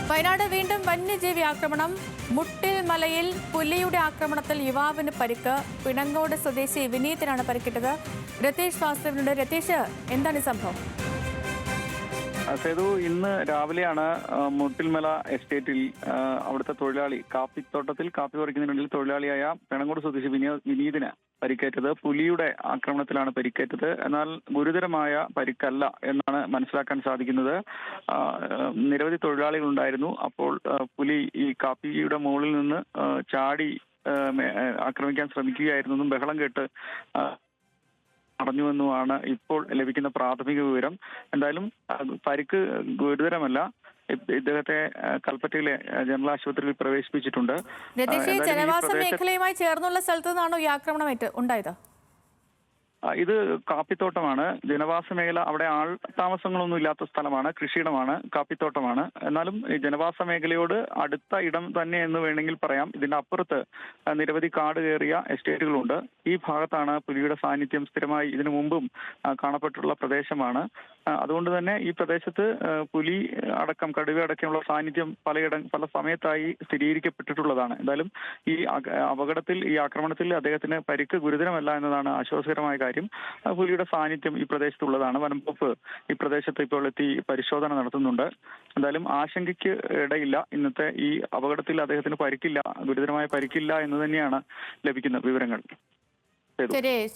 വയനാട് വീണ്ടും വന്യജീവി ആക്രമണം. മുട്ടിൽ മലയിൽ പുലിയുടെ ആക്രമണത്തിൽ യുവാവിന് പരിക്ക്. പിണങ്ങോട് സ്വദേശി വിനീതിനാണ് പരിക്കിട്ടത്. രതീഷ് വാസ്തവനുണ്ട്. രതീഷ്, എന്താണ് ഈ സംഭവം? സേതു, ഇന്ന് രാവിലെയാണ് മുട്ടിൽമല എസ്റ്റേറ്റിൽ അവിടുത്തെ തൊഴിലാളി കാപ്പിത്തോട്ടത്തിൽ കാപ്പി പറിക്കുന്നതിനിടയിൽ തൊഴിലാളിയായ പെണങ്ങോട് സ്വദേശി വിനീതിന് പരിക്കേറ്റത്. പുലിയുടെ ആക്രമണത്തിലാണ് പരിക്കേറ്റത്. എന്നാൽ ഗുരുതരമായ പരിക്കല്ല എന്നാണ് മനസ്സിലാക്കാൻ സാധിക്കുന്നത്. നിരവധി തൊഴിലാളികൾ ഉണ്ടായിരുന്നു. അപ്പോൾ പുലി ഈ കാപ്പിയുടെ മുകളിൽ നിന്ന് ചാടി ആക്രമിക്കാൻ ശ്രമിക്കുകയായിരുന്നെന്നും ബഹളം കേട്ട് നടന്നുവെന്നുമാണ് ഇപ്പോൾ ലഭിക്കുന്ന പ്രാഥമിക വിവരം. എന്തായാലും പരിക്ക് ഗുരുതരമല്ല. ഇദ്ദേഹത്തെ കൽപ്പറ്റയിലെ ജനറൽ ആശുപത്രിയിൽ പ്രവേശിപ്പിച്ചിട്ടുണ്ട്. ജനവാസ മേഖലയുമായി ചേർന്നുള്ള സ്ഥലത്തു നിന്നാണോ ഈ ആക്രമണം ഉണ്ടായത്? ഇത് കാപ്പിത്തോട്ടമാണ്, ജനവാസ മേഖല. അവിടെ ആൾ താമസങ്ങളൊന്നും ഇല്ലാത്ത സ്ഥലമാണ്, കൃഷിയിടമാണ്, കാപ്പിത്തോട്ടമാണ്. എന്നാലും ഈ ജനവാസ മേഖലയോട് അടുത്ത ഇടം തന്നെ എന്ന് വേണമെങ്കിൽ പറയാം. ഇതിന്റെ അപ്പുറത്ത് നിരവധി കാട് കയറിയ എസ്റ്റേറ്റുകളുണ്ട്. ഈ ഭാഗത്താണ് പുലിയുടെ സാന്നിധ്യം സ്ഥിരമായി ഇതിനു മുമ്പും കാണപ്പെട്ടിട്ടുള്ള പ്രദേശമാണ്. അതുകൊണ്ട് തന്നെ ഈ പ്രദേശത്ത് പുലി അടക്കം കടുവ അടക്കമുള്ള സാന്നിധ്യം പല സമയത്തായി സ്ഥിരീകരിക്കപ്പെട്ടിട്ടുള്ളതാണ്. എന്തായാലും ഈ അപകടത്തിൽ, ഈ ആക്രമണത്തിൽ അദ്ദേഹത്തിന് പരിക്ക് ഗുരുതരമല്ല എന്നതാണ് ആശ്വാസകരമായ കാര്യം. പുലിയുടെ സാന്നിധ്യം ഈ പ്രദേശത്തുള്ളതാണ്. വനംവകുപ്പ് ഈ പ്രദേശത്ത് ഇപ്പോൾ എത്തി പരിശോധന നടത്തുന്നുണ്ട്. എന്തായാലും ആശങ്കയ്ക്ക് ഇടയില്ല. ഇന്നത്തെ ഈ അപകടത്തിൽ അദ്ദേഹത്തിന് പരിക്കില്ല, ഗുരുതരമായ പരിക്കില്ല എന്ന് തന്നെയാണ് ലഭിക്കുന്ന വിവരങ്ങൾ.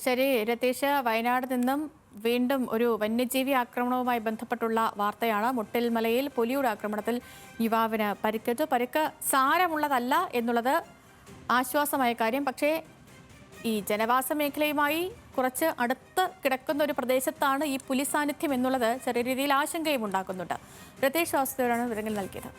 ശരി രതീഷ്, വയനാട് നിന്നും വീണ്ടും ഒരു വന്യജീവി ആക്രമണവുമായി ബന്ധപ്പെട്ടുള്ള വാർത്തയാണ്. മുട്ടിൽമലയിൽ പുലിയുടെ ആക്രമണത്തിൽ യുവാവിന് പരിക്കേറ്റു. പരിക്ക് സാരമുള്ളതല്ല എന്നുള്ളത് ആശ്വാസമായ കാര്യം. പക്ഷേ ഈ ജനവാസ മേഖലയുമായി കുറച്ച് അടുത്ത് കിടക്കുന്ന ഒരു പ്രദേശത്താണ് ഈ പുലി സാന്നിധ്യം എന്നുള്ളത് ചെറിയ രീതിയിൽ ആശങ്കയും ഉണ്ടാക്കുന്നുണ്ട്. രതീഷ് വാസുദേവനാണ് വിവരങ്ങൾ നൽകിയത്.